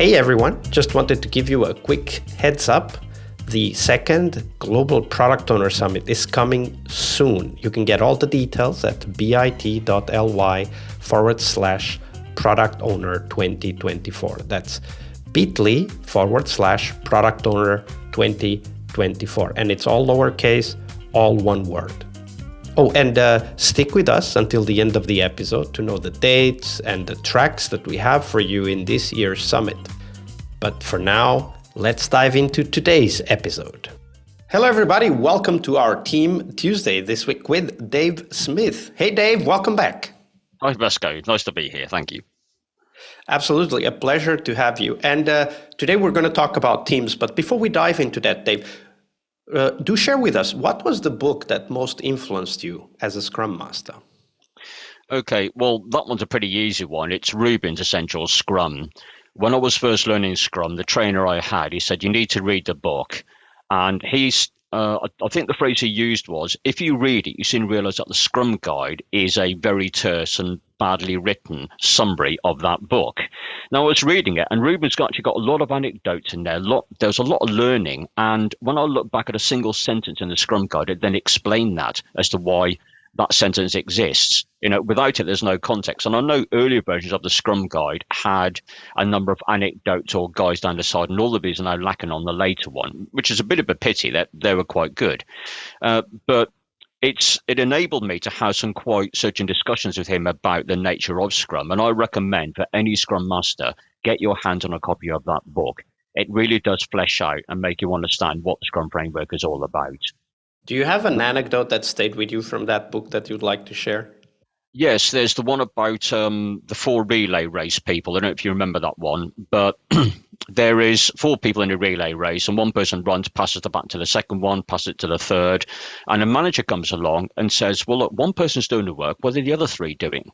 Hey everyone, just wanted to give you a quick heads up. The second Global Product Owner Summit is coming soon. You can get all the details at bit.ly/Product Owner 2024. That's bit.ly/Product Owner 2024. And it's all lowercase, all one word. Oh, and stick with us until the end of the episode to know the dates and the tracks that we have for you in this year's summit. But for now, let's dive into today's episode. Hello, everybody. Welcome to our Team Tuesday this week with Dave Smith. Hey, Dave, welcome back. Hi, Vasco. Nice to be here. Thank you. Absolutely. A pleasure to have you. And today we're going to talk about teams. But before we dive into that, Dave, do share with us, what was the book that most influenced you as a Scrum Master? Okay, well, that one's a pretty easy one. It's Rubin's Essential Scrum. When I was first learning Scrum, the trainer I had, he said, you need to read the book. And I think the phrase he used was, if you read it, you soon realize that the Scrum Guide is a very terse and badly written summary of that book. Now, I was reading it, and Rubin's actually got a lot of anecdotes in there. There's a lot of learning. And when I look back at a single sentence in the Scrum Guide, it then explained that as to why that sentence exists. Without it, there's no context. And I know earlier versions of the Scrum Guide had a number of anecdotes or guys down the side, and all of these are now lacking on the later one, which is a bit of a pity that they were quite good. But it enabled me to have some quite searching discussions with him about the nature of Scrum. And I recommend for any Scrum Master, get your hands on a copy of that book. It really does flesh out and make you understand what the Scrum framework is all about. Do you have an anecdote that stayed with you from that book that you'd like to share? Yes, there's the one about the 4 relay race people. I don't know if you remember that one, but there is 4 people in a relay race, and one person runs, passes the baton to the second one, passes it to the third, and a manager comes along and says, well, look, one person's doing the work. What are the other 3 doing?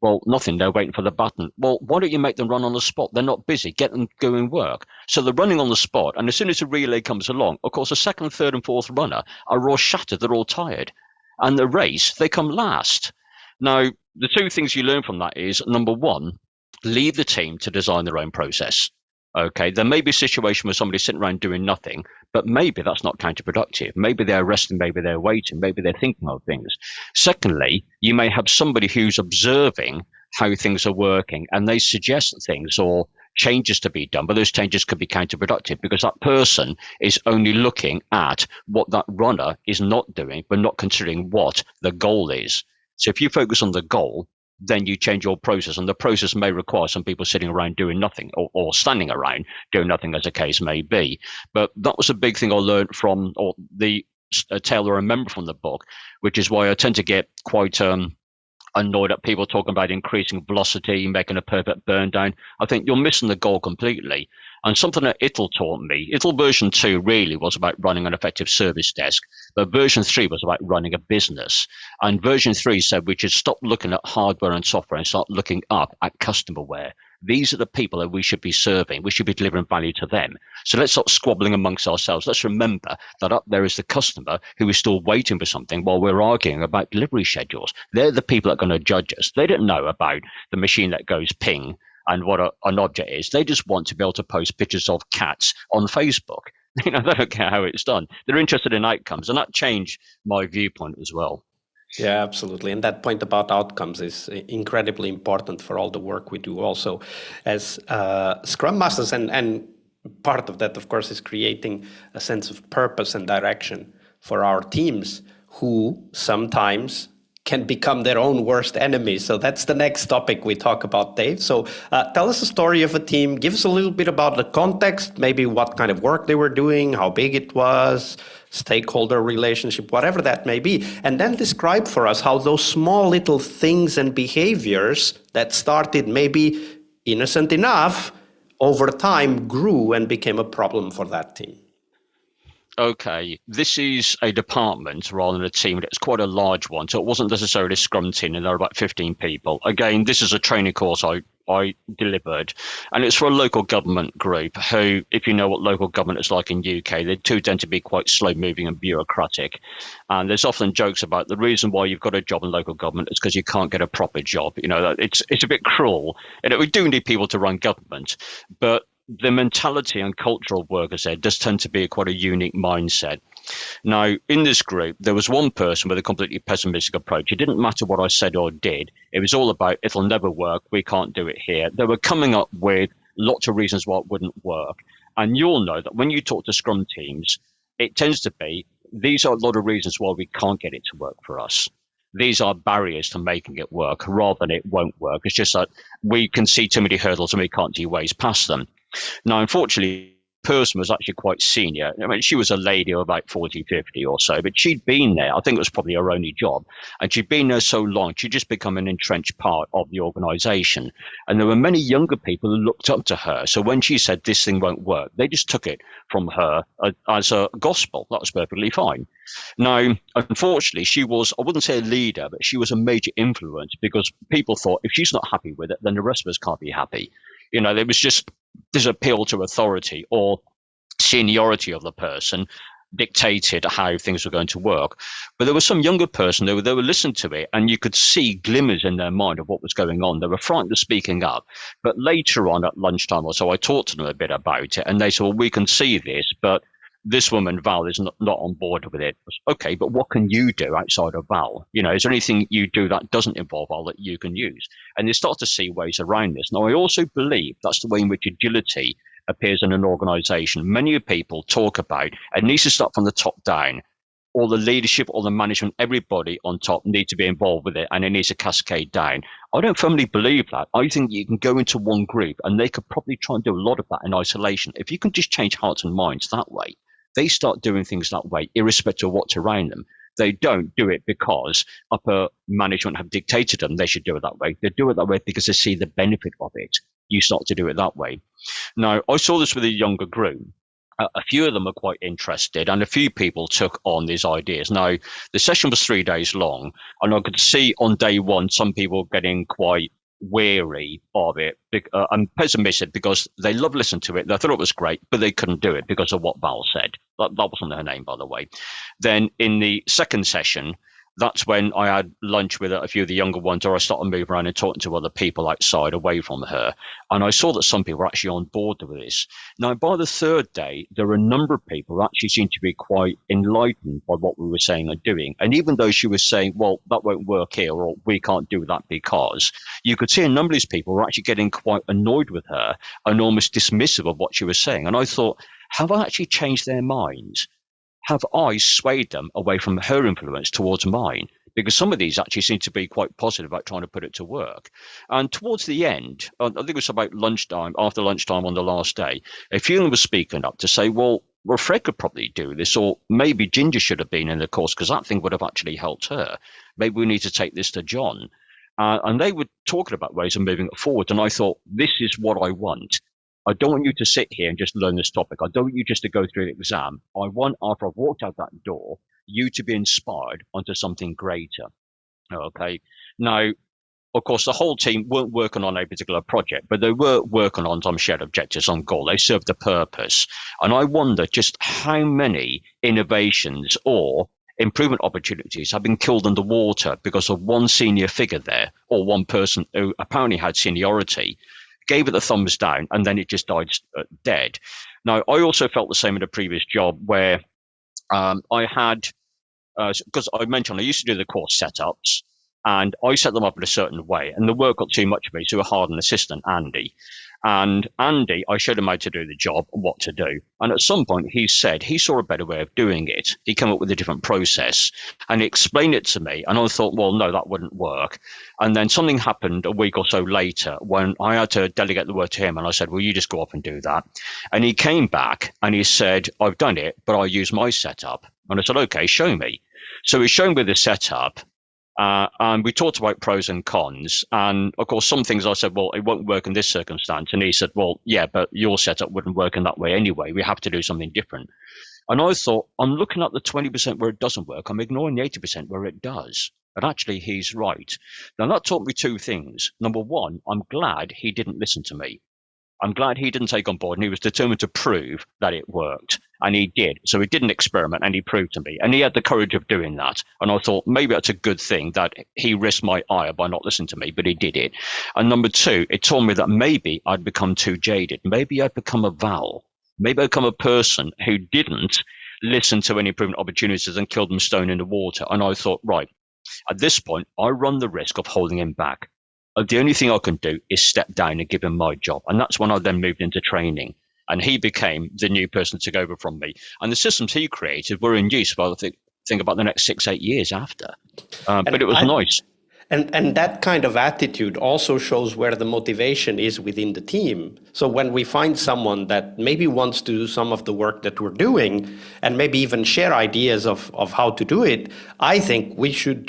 Well, nothing. They're waiting for the button. Well, why don't you make them run on the spot? They're not busy. Get them going work. So they're running on the spot. And as soon as the relay comes along, of course, the second, third, and fourth runner are all shattered. They're all tired. And the race, they come last. Now, the 2 things you learn from that is, number 1, leave the team to design their own process. Okay, there may be a situation where somebody's sitting around doing nothing, but maybe that's not counterproductive. Maybe they're resting, maybe they're waiting, maybe they're thinking of things. Secondly, you may have somebody who's observing how things are working, and they suggest things or changes to be done, but those changes could be counterproductive because that person is only looking at what that runner is not doing, but not considering what the goal is. So if you focus on the goal, then you change your process, and the process may require some people sitting around doing nothing or standing around doing nothing, as the case may be. But that was a big thing I learned from, or the tale I remember from the book, which is why I tend to get quite annoyed at people talking about increasing velocity, making a perfect burn down. I think you're missing the goal completely. And something that ITIL taught me, ITIL version 2 really was about running an effective service desk, but version 3 was about running a business. And version 3 said we should stop looking at hardware and software and start looking up at customerware. These are the people that we should be serving. We should be delivering value to them. So let's stop squabbling amongst ourselves. Let's remember that up there is the customer who is still waiting for something while we're arguing about delivery schedules. They're the people that are going to judge us. They don't know about the machine that goes ping and what an object is. They just want to be able to post pictures of cats on Facebook. They don't care how it's done. They're interested in outcomes, and that changed my viewpoint as well. Yeah, absolutely. And that point about outcomes is incredibly important for all the work we do also as Scrum Masters. And part of that, of course, is creating a sense of purpose and direction for our teams who sometimes can become their own worst enemies. So that's the next topic we talk about, Dave. So tell us a story of a team. Give us a little bit about the context, maybe what kind of work they were doing, how big it was, stakeholder relationship, whatever that may be. And then describe for us how those small little things and behaviors that started maybe innocent enough over time grew and became a problem for that team. Okay, this is a department rather than a team. It's quite a large one, so it wasn't necessarily a Scrum team, and there are about 15 people. Again, this is a training course I delivered, and it's for a local government group who, if you know what local government is like in UK, they do tend to be quite slow-moving and bureaucratic. And there's often jokes about the reason why you've got a job in local government is because you can't get a proper job. It's a bit cruel. We do need people to run government, but the mentality and cultural workers there does tend to be quite a unique mindset. Now, in this group, there was one person with a completely pessimistic approach. It didn't matter what I said or did. It was all about, it'll never work. We can't do it here. They were coming up with lots of reasons why it wouldn't work. And you'll know that when you talk to Scrum teams, it tends to be, these are a lot of reasons why we can't get it to work for us. These are barriers to making it work rather than it won't work. It's just that we can see too many hurdles and we can't see ways past them. Now, unfortunately, the person was actually quite senior. I mean, she was a lady of about 40, 50 or so, but she'd been there. I think it was probably her only job. And she'd been there so long, she'd just become an entrenched part of the organization. And there were many younger people who looked up to her. So when she said this thing won't work, they just took it from her as a gospel. That was perfectly fine. Now, unfortunately, she was, I wouldn't say a leader, but she was a major influence because people thought if she's not happy with it, then the rest of us can't be happy. You know, there was just this appeal to authority or seniority of the person dictated how things were going to work. But there was some younger person, they were listening to it, and you could see glimmers in their mind of what was going on. They were frightened of speaking up. But later on at lunchtime or so, I talked to them a bit about it, and they said, well, we can see this, but this woman, Val, is not on board with it. Okay, but what can you do outside of Val? You know, is there anything you do that doesn't involve Val that you can use? And they start to see ways around this. Now, I also believe that's the way in which agility appears in an organization. Many people talk about it needs to start from the top down. All the leadership, all the management, everybody on top need to be involved with it, and it needs to cascade down. I don't firmly believe that. I think you can go into one group and they could probably try and do a lot of that in isolation. If you can just change hearts and minds that way, they start doing things that way, irrespective of what's around them. They don't do it because upper management have dictated them they should do it that way. They do it that way because they see the benefit of it. You start to do it that way. Now, I saw this with a younger group. A few of them are quite interested, and a few people took on these ideas. Now, the session was 3 days long, and I could see on day one some people getting quite weary of it and pessimistic because they loved listening to it. They thought it was great, but they couldn't do it because of what Val said. That wasn't her name, by the way. Then in the second session, that's when I had lunch with a few of the younger ones, or I started moving around and talking to other people outside away from her. And I saw that some people were actually on board with this. Now, by the third day, there were a number of people who actually seemed to be quite enlightened by what we were saying and doing. And even though she was saying, well, that won't work here, or we can't do that because, you could see a number of these people were actually getting quite annoyed with her and almost dismissive of what she was saying. And I thought, have I actually changed their minds? Have I swayed them away from her influence towards mine? Because some of these actually seem to be quite positive about trying to put it to work. And towards the end, I think it was about lunchtime, after lunchtime on the last day, a few of them were speaking up to say, well, Fred could probably do this, or maybe Ginger should have been in the course because that thing would have actually helped her. Maybe we need to take this to John. And they were talking about ways of moving it forward. And I thought, this is what I want. I don't want you to sit here and just learn this topic. I don't want you just to go through the exam. I want, after I've walked out that door, you to be inspired onto something greater. Okay. Now, of course, the whole team weren't working on a particular project, but they were working on some shared objectives, some goal. They served a purpose. And I wonder just how many innovations or improvement opportunities have been killed underwater because of one senior figure there, or one person who apparently had seniority, gave it the thumbs down, and then it just died dead. Now, I also felt the same in a previous job where I had, because I mentioned I used to do the course setups, and I set them up in a certain way, and the work got too much for me, so I hired an assistant, Andy. And Andy, I showed him how to do the job and what to do. And at some point, he said he saw a better way of doing it. He came up with a different process, and he explained it to me. And I thought, well, no, that wouldn't work. And then something happened a week or so later when I had to delegate the work to him. And I said, well, you just go off and do that. And he came back and he said, I've done it, but I use my setup. And I said, okay, show me. So he showed me the setup. And we talked about pros and cons. And of course, some things I said, well, it won't work in this circumstance. And he said, well, yeah, but your setup wouldn't work in that way anyway. We have to do something different. And I thought, I'm looking at the 20% where it doesn't work. I'm ignoring the 80% where it does. But actually, he's right. Now, that taught me two things. Number one, I'm glad he didn't listen to me. I'm glad he didn't take on board, and he was determined to prove that it worked. And he did. So he did an experiment and he proved to me. And he had the courage of doing that. And I thought maybe that's a good thing that he risked my ire by not listening to me, but he did it. And number two, it told me that maybe I'd become too jaded. Maybe I'd become a Val. Maybe I'd become a person who didn't listen to any improvement opportunities and killed them stone in the water. And I thought, right, at this point, I run the risk of holding him back. The only thing I can do is step down and give him my job. And that's when I then moved into training. And he became the new person to take over from me. And the systems he created were in use for, I think about the next 6-8 years after. But it was nice. And that kind of attitude also shows where the motivation is within the team. So when we find someone that maybe wants to do some of the work that we're doing and maybe even share ideas of how to do it, I think we should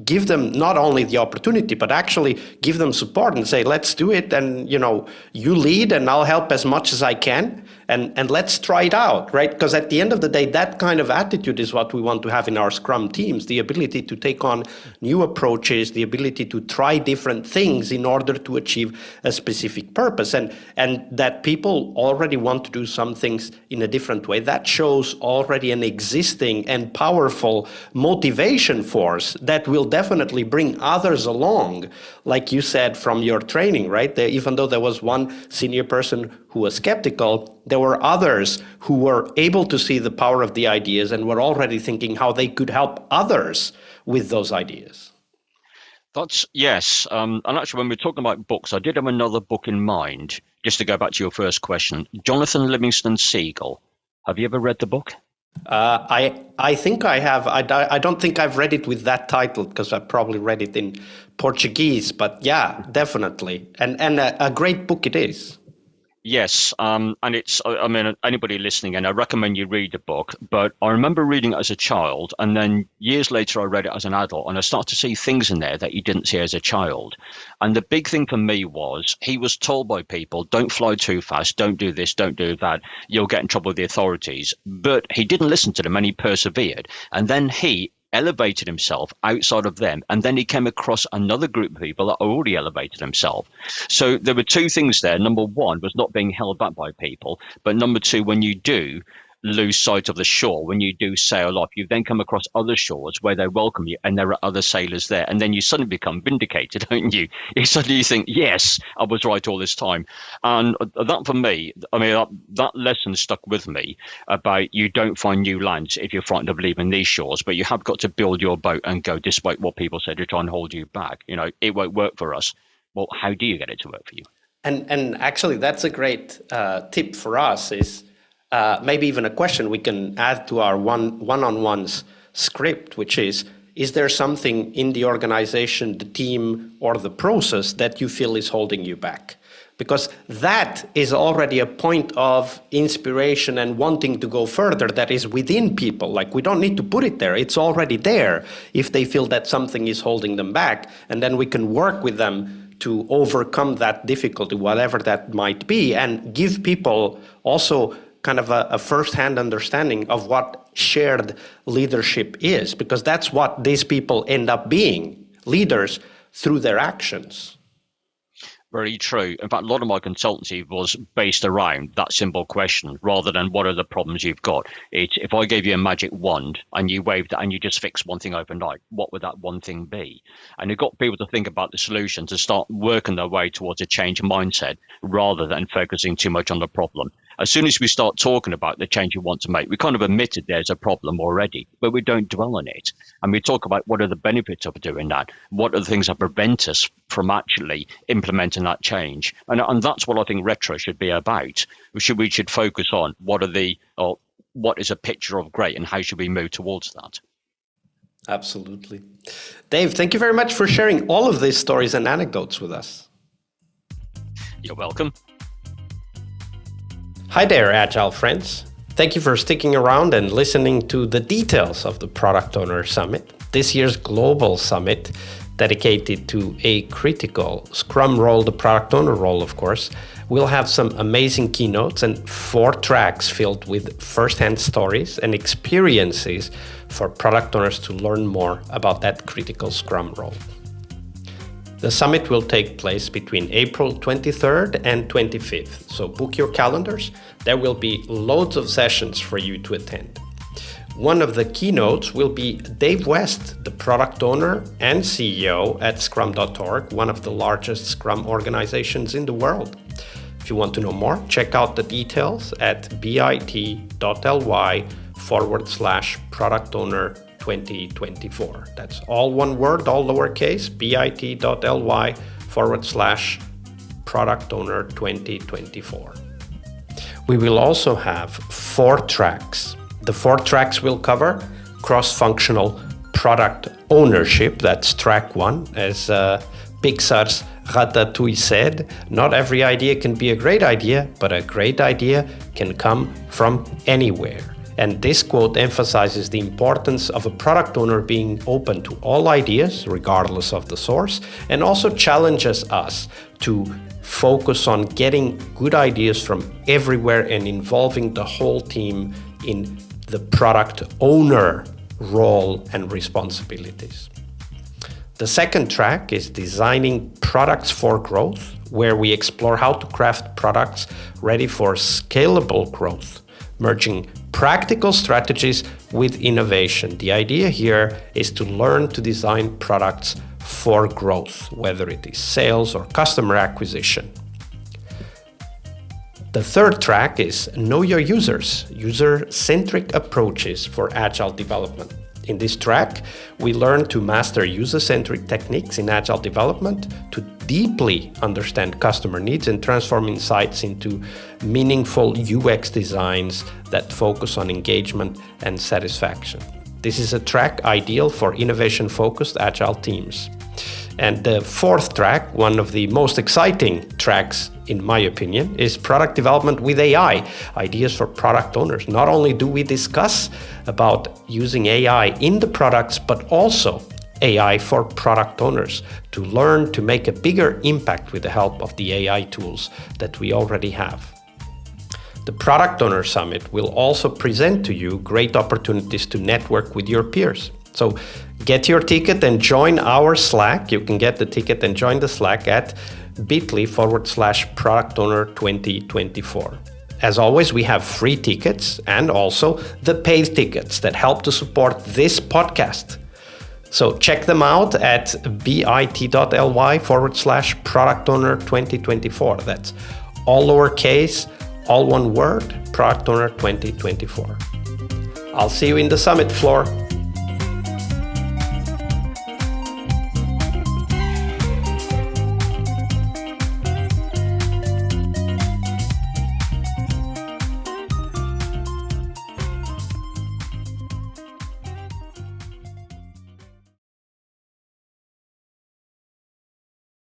give them not only the opportunity, but actually give them support and say, let's do it. And, you lead and I'll help as much as I can. And let's try it out, right? Because at the end of the day, that kind of attitude is what we want to have in our Scrum teams, the ability to take on new approaches, the ability to try different things in order to achieve a specific purpose. And that people already want to do some things in a different way. That shows already an existing and powerful motivation force that will definitely bring others along. Like you said from your training, right? Even though there was one senior person who was skeptical, there were others who were able to see the power of the ideas and were already thinking how they could help others with those ideas. Yes. And actually, when we're talking about books, I did have another book in mind, just to go back to your first question. Jonathan Livingston Seagull. Have you ever read the book? I think I have. I don't think I've read it with that title because I probably read it in Portuguese. But yeah, definitely. And a great book it is. Yes, and it's, I mean, anybody listening, and I recommend you read the book, but I remember reading it as a child, and then years later I read it as an adult, and I started to see things in there that you didn't see as a child. And the big thing for me was he was told by people, don't fly too fast, don't do this, don't do that, you'll get in trouble with the authorities. But he didn't listen to them and he persevered. And then he elevated himself outside of them, and then he came across another group of people that already elevated himself. So there were two things there. Number one was not being held back by people, but number two, when you do lose sight of the shore, when you do sail off, you then come across other shores where they welcome you and there are other sailors there, and then you suddenly become vindicated, don't you? You suddenly think, yes, I was right all this time. And that for me, I mean, that lesson stuck with me about you don't find new lands if you're frightened of leaving these shores, but you have got to build your boat and go despite what people say to try and hold you back. It won't work for us. Well, how do you get it to work for you? And actually, that's a great tip for us is maybe even a question we can add to our one-on-ones script, which is there something in the organization, the team, or the process that you feel is holding you back? Because that is already a point of inspiration and wanting to go further that is within people. Like, we don't need to put it there. It's already there if they feel that something is holding them back. And then we can work with them to overcome that difficulty, whatever that might be, and give people also kind of a first-hand understanding of what shared leadership is, because that's what these people end up being, leaders through their actions. Very true. In fact, a lot of my consultancy was based around that simple question rather than what are the problems you've got. It's if I gave you a magic wand and you waved it and you just fixed one thing overnight, what would that one thing be? And it got people to think about the solution, to start working their way towards a change mindset rather than focusing too much on the problem. As soon as we start talking about the change you want to make, we kind of admitted there's a problem already, but we don't dwell on it. And we talk about what are the benefits of doing that? What are the things that prevent us from actually implementing that change? And that's what I think retro should be about. We should focus on what is a picture of great and how should we move towards that? Absolutely. Dave, thank you very much for sharing all of these stories and anecdotes with us. You're welcome. Hi there, Agile friends. Thank you for sticking around and listening to the details of the Product Owner Summit, this year's global summit dedicated to a critical Scrum role, the Product Owner role, of course. We'll have some amazing keynotes and 4 tracks filled with first-hand stories and experiences for product owners to learn more about that critical Scrum role. The summit will take place between April 23rd and 25th, so book your calendars. There will be loads of sessions for you to attend. One of the keynotes will be Dave West, the product owner and CEO at Scrum.org, one of the largest Scrum organizations in the world. If you want to know more, check out the details at bit.ly/product owner 2024. That's all one word, all lowercase, bit.ly/product owner 2024. We will also have 4 tracks. The 4 tracks will cover cross-functional product ownership. That's track 1. As Pixar's Ratatouille said, not every idea can be a great idea, but a great idea can come from anywhere. And this quote emphasizes the importance of a product owner being open to all ideas, regardless of the source, and also challenges us to focus on getting good ideas from everywhere and involving the whole team in the product owner role and responsibilities. The second track is Designing Products for Growth, where we explore how to craft products ready for scalable growth, merging practical strategies with innovation. The idea here is to learn to design products for growth, whether it is sales or customer acquisition. The third track is Know Your Users, user-centric approaches for Agile development. In this track, we learn to master user-centric techniques in Agile development, to deeply understand customer needs and transform insights into meaningful UX designs that focus on engagement and satisfaction. This is a track ideal for innovation-focused Agile teams. And the fourth track, one of the most exciting tracks in my opinion, is product development with AI, ideas for product owners. Not only do we discuss about using AI in the products, but also AI for product owners to learn to make a bigger impact with the help of the AI tools that we already have. The Product Owner Summit will also present to you great opportunities to network with your peers. So get your ticket and join our Slack. You can get the ticket and join the Slack at bit.ly/product owner 2024. As always, we have free tickets and also the paid tickets that help to support this podcast. So check them out at bit.ly/product owner 2024. That's all lowercase, all one word, product owner 2024. I'll see you in the summit floor.